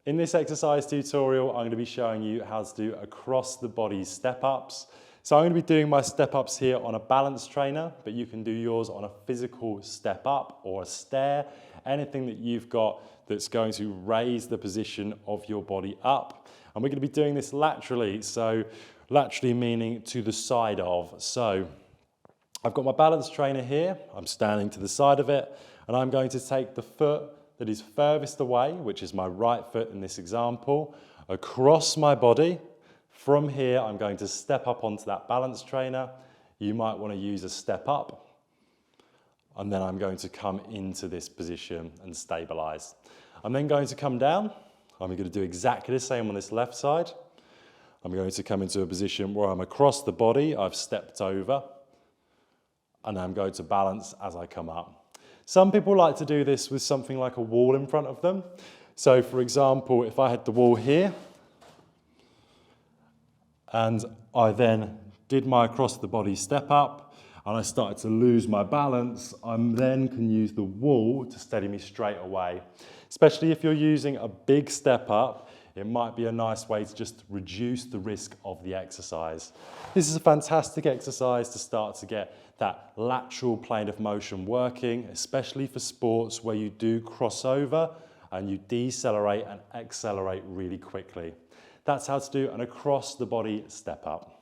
In this exercise tutorial, I'm going to be showing you how to do across the body step ups. So I'm going to be doing my step ups here on a balance trainer, but you can do yours on a physical step up or a stair, anything that you've got that's going to raise the position of your body up. And we're going to be doing this laterally, so laterally meaning to the side of. So I've got my balance trainer here, I'm standing to the side of it, and I'm going to take the foot that is furthest away, which is my right foot in this example, across my body. From here, I'm going to step up onto that balance trainer. You might want to use a step up, and then I'm going to come into this position and stabilize. I'm then going to come down. I'm going to do exactly the same on this left side. I'm going to come into a position where I'm across the body, I've stepped over, and I'm going to balance as I come up. Some people like to do this with something like a wall in front of them. So for example, if I had the wall here, and I then did my across the body step up, and I started to lose my balance, I then can use the wall to steady me straight away. Especially if you're using a big step up, it might be a nice way to just reduce the risk of the exercise. This is a fantastic exercise to start to get that lateral plane of motion working, especially for sports where you do cross over and you decelerate and accelerate really quickly. That's how to do an across the body step up.